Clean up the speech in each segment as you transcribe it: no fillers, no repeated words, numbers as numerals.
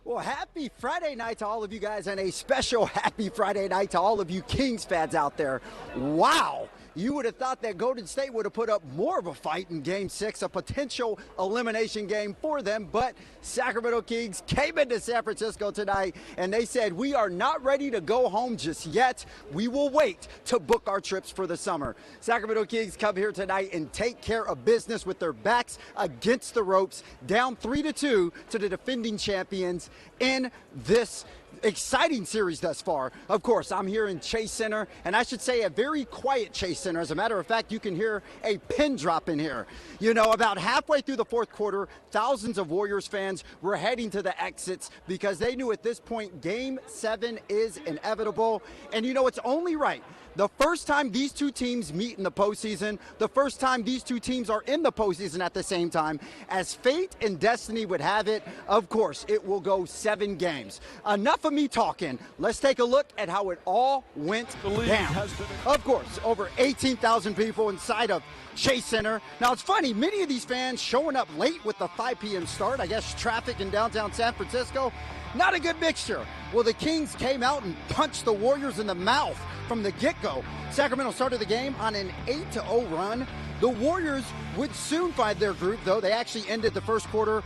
Well, happy Friday night to all of you guys, and a special happy Friday night to all of you Kings fans out there. Wow! You would have thought that Golden State would have put up more of a fight in Game 6, a potential elimination game for them, but Sacramento Kings came into San Francisco tonight, and they said, we are not ready to go home just yet. We will wait to book our trips for the summer. Sacramento Kings come here tonight and take care of business with their backs against the ropes, down 3-2 to the defending champions in this exciting series thus far. Of course, I'm here in Chase Center, and I should say a very quiet Chase Center. As a matter of fact, you can hear a pin drop in here. You know, about halfway through the fourth quarter, thousands of Warriors fans were heading to the exits because they knew at this point Game 7 is inevitable. And you know, it's only right. The first time these two teams meet in the postseason, the first time these two teams are in the postseason at the same time, as fate and destiny would have it, of course, it will go 7 games. Enough of me talking. Let's take a look at how it all went down. Of course, over 18,000 people inside of Chase Center. Now, it's funny, many of these fans showing up late with the 5 p.m. start. I guess traffic in downtown San Francisco, not a good mixture. Well, the Kings came out and punched the Warriors in the mouth from the get-go. Sacramento started the game on an 8-0 run. The Warriors would soon find their groove, though. They actually ended the first quarter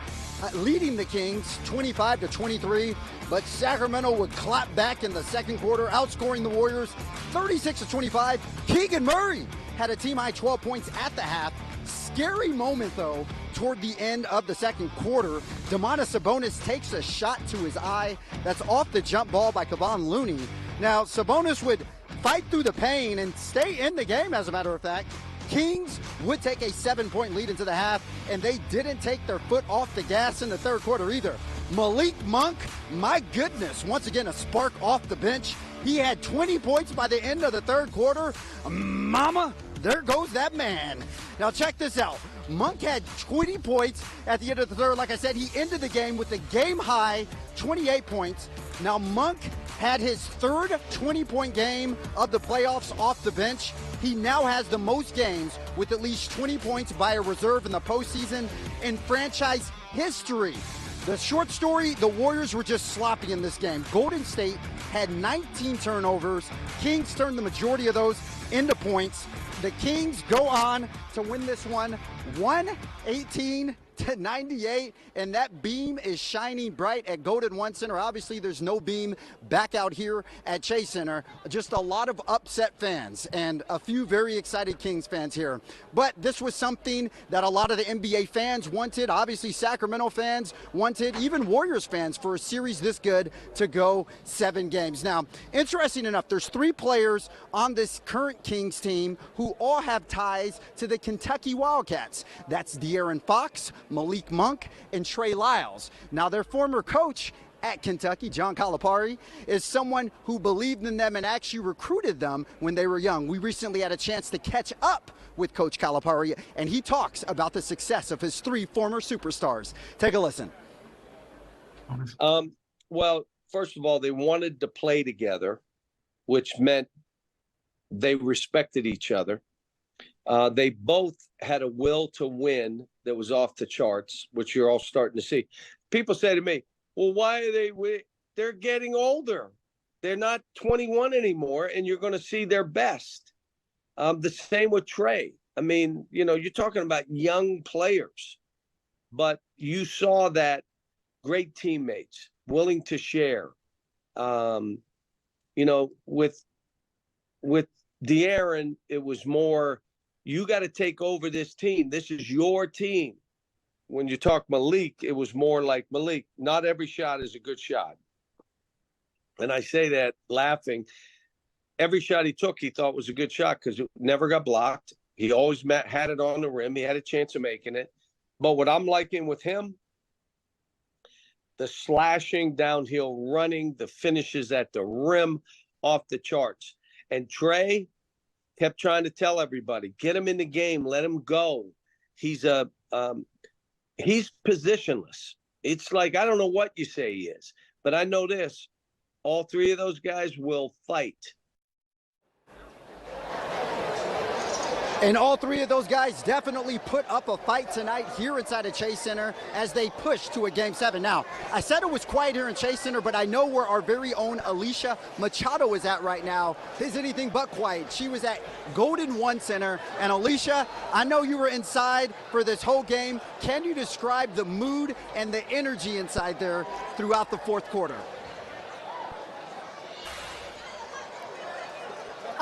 leading the Kings 25-23, but Sacramento would clap back in the second quarter, outscoring the Warriors 36-25. Keegan Murray had a team-high 12 points at the half. Scary moment, though, toward the end of the second quarter. Domantas Sabonis takes a shot to his eye. That's off the jump ball by Kevon Looney. Now, Sabonis would fight through the pain and stay in the game, as a matter of fact. Kings would take a 7-point lead into the half, and they didn't take their foot off the gas in the third quarter either. Malik Monk, my goodness, once again a spark off the bench. He had 20 points by the end of the third quarter. Mama, there goes that man. Now check this out. Monk had 20 points at the end of the third. Like I said, he ended the game with a game-high 28 points. Now Monk had his third 20-point game of the playoffs off the bench. He now has the most games with at least 20 points by a reserve in the postseason in franchise history. The short story, the Warriors were just sloppy in this game. Golden State had 19 turnovers. Kings turned the majority of those into points. The Kings go on to win this one 118-98, and that beam is shining bright at Golden One Center. Obviously, there's no beam back out here at Chase Center. Just a lot of upset fans and a few very excited Kings fans here. But this was something that a lot of the NBA fans wanted. Obviously, Sacramento fans wanted, even Warriors fans, for a series this good to go 7 games. Now, interesting enough, there's 3 players on this current Kings team who all have ties to the Kentucky Wildcats. That's De'Aaron Fox, Malik Monk, and Trey Lyles. Now, their former coach at Kentucky, John Calipari, is someone who believed in them and actually recruited them when they were young. We recently had a chance to catch up with Coach Calipari, and he talks about the success of his 3 former superstars. Take a listen. Well, first of all, they wanted to play together, which meant they respected each other. They both had a will to win that was off the charts, which you're all starting to see. People say to me, well, why are they're getting older. They're not 21 anymore, and you're going to see their best. The same with Trey. I mean, you know, you're talking about young players, but you saw that great teammates, willing to share. You know, with De'Aaron, it was more, you got to take over this team. This is your team. When you talk Malik, it was more like, Malik, not every shot is a good shot. And I say that laughing. Every shot he took, he thought was a good shot because it never got blocked. He always had it on the rim. He had a chance of making it. But what I'm liking with him, the slashing, downhill running, the finishes at the rim, off the charts. And Trey kept trying to tell everybody, get him in the game, let him go. He's positionless. It's like, I don't know what you say he is, but I know this. All 3 of those guys will fight. And all three of those guys definitely put up a fight tonight here inside of Chase Center as they push to a Game 7. Now, I said it was quiet here in Chase Center, but I know where our very own Alicia Machado is at right now. Is anything but quiet. She was at Golden One Center. And Alicia, I know you were inside for this whole game. Can you describe the mood and the energy inside there throughout the fourth quarter?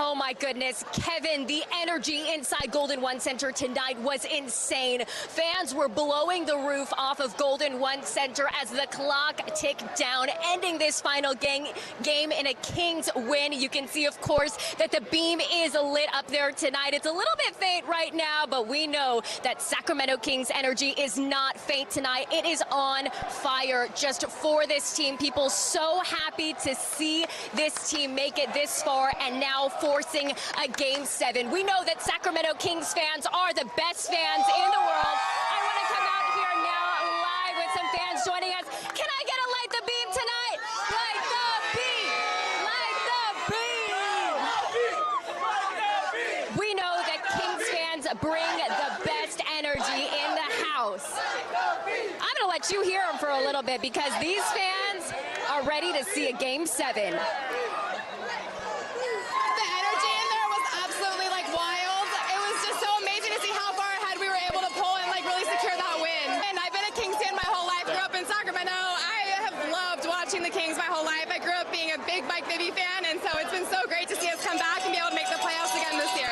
Oh my goodness, Kevin, the energy inside Golden One Center tonight was insane. Fans were blowing the roof off of Golden One Center as the clock ticked down, ending this final game in a Kings win. You can see, of course, that the beam is lit up there tonight. It's a little bit faint right now, but we know that Sacramento Kings energy is not faint tonight. It is on fire just for this team. People so happy to see this team make it this far and now forcing a Game 7. We know that Sacramento Kings fans are the best fans in the world. I want to come out here now live with some fans joining us. Can I get a light the beam tonight? Light the beam! Light the beam! We know that Kings fans bring the best energy in the house. I'm going to let you hear them for a little bit because these fans are ready to see a Game 7. The Kings my whole life. I grew up being a big Mike Bibby fan, and so it's been so great to see us come back and be able to make the playoffs again this year.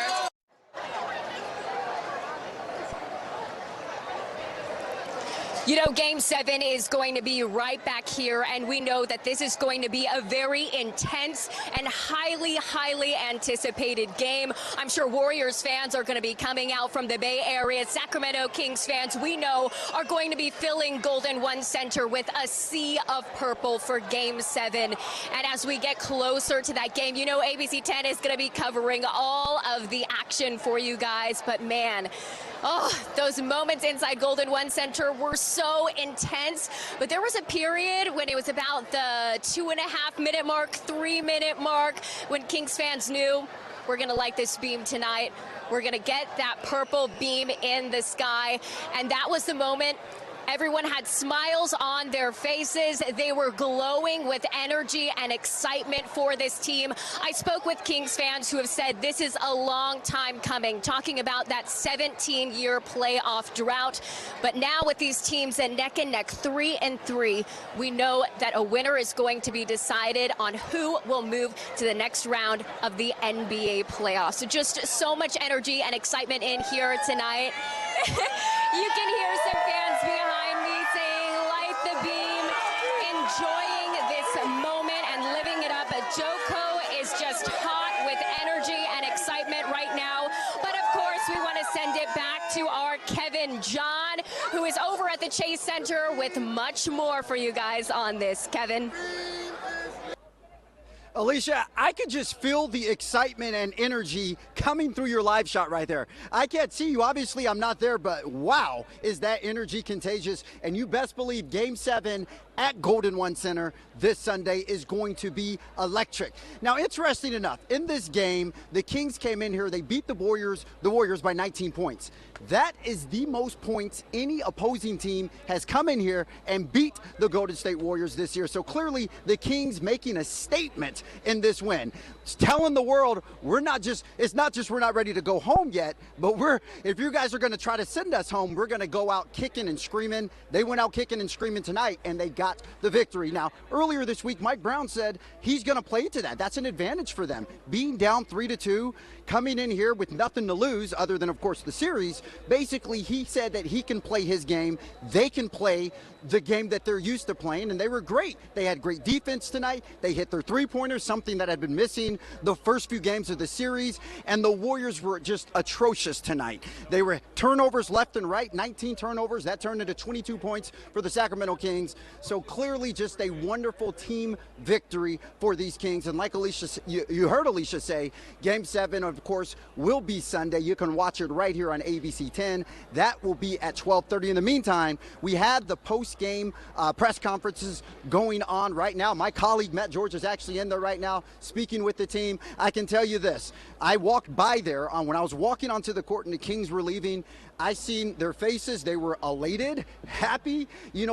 You know, Game 7 is going to be right back here, and we know that this is going to be a very intense and highly, highly anticipated game. I'm sure Warriors fans are going to be coming out from the Bay Area. Sacramento Kings fans, we know, are going to be filling Golden One Center with a sea of purple for Game 7. And as we get closer to that game, you know, ABC 10 is going to be covering all of the action for you guys. But man, oh, those moments inside Golden One Center were so intense. But there was a period when it was about the 2.5-minute mark, 3-minute mark, when Kings fans knew we're going to light this beam tonight. We're going to get that purple beam in the sky. And that was the moment. Everyone had smiles on their faces. They were glowing with energy and excitement for this team. I spoke with Kings fans who have said this is a long time coming, talking about that 17-year playoff drought. But now with these teams in neck and neck, 3-3, we know that a winner is going to be decided on who will move to the next round of the NBA playoffs. So just so much energy and excitement in here tonight. You can hear some fans behind me saying, light the beam, enjoying this moment and living it up. Joko is just hot with energy and excitement right now. But of course, we want to send it back to our Kevin John, who is over at the Chase Center with much more for you guys on this. Kevin. Alicia, I could just feel the excitement and energy coming through your live shot right there. I can't see you. Obviously, I'm not there, but wow, is that energy contagious. And you best believe Game 7 at Golden One Center this Sunday is going to be electric. Now, interesting enough, in this game, the Kings came in here, they beat the Warriors by 19 points. That is the most points any opposing team has come in here and beat the Golden State Warriors this year. So clearly, the Kings making a statement in this win. It's telling the world it's not just we're not ready to go home yet, but if you guys are going to try to send us home, we're going to go out kicking and screaming. They went out kicking and screaming tonight, and they got the victory. Now, earlier this week, Mike Brown said he's going to play to that. That's an advantage for them. Being down 3-2, coming in here with nothing to lose other than, of course, the series. Basically, he said that he can play his game. They can play the game that they're used to playing, and they were great. They had great defense tonight. They hit their three-pointers, something that had been missing the first few games of the series, and the Warriors were just atrocious tonight. They were turnovers left and right, 19 turnovers. That turned into 22 points for the Sacramento Kings. So clearly just a wonderful team victory for these Kings. And like Alicia, you heard Alicia say, Game 7, of course, will be Sunday. You can watch it right here on ABC 10. That will be at 12:30. In the meantime, we had the post post-game press conferences going on right now. My colleague Matt George is actually in there right now speaking with the team. I can tell you this. I walked by there when I was walking onto the court and the Kings were leaving. I seen their faces. They were elated, happy,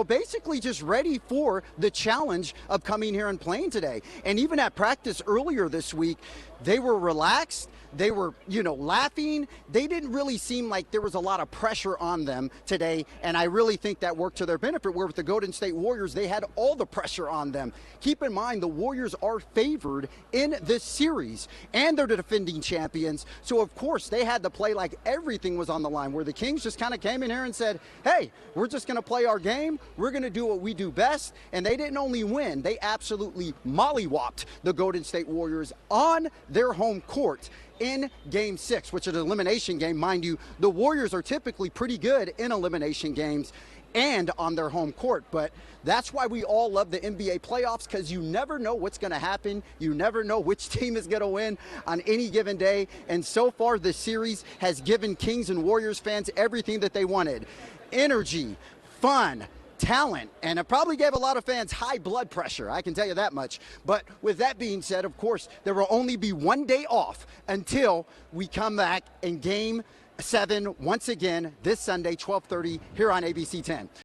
basically just ready for the challenge of coming here and playing today. And even at practice earlier this week, they were relaxed. They were, laughing. They didn't really seem like there was a lot of pressure on them today, and I really think that worked to their benefit, where with the Golden State Warriors, they had all the pressure on them. Keep in mind, the Warriors are favored in this series, and they're the defending champions, so of course they had to play like everything was on the line, where the Kings just kind of came in here and said, hey, we're just going to play our game. We're going to do what we do best, and they didn't only win, they absolutely mollywopped the Golden State Warriors on their home court in Game 6, which is an elimination game. Mind you, the Warriors are typically pretty good in elimination games and on their home court, but that's why we all love the NBA playoffs, because you never know what's going to happen. You never know which team is going to win on any given day, and so far this series has given Kings and Warriors fans everything that they wanted. Energy, fun, talent, and it probably gave a lot of fans high blood pressure, I can tell you that much. But with that being said, of course, there will only be one day off until we come back in Game 7 once again this Sunday, 12:30 here on ABC 10.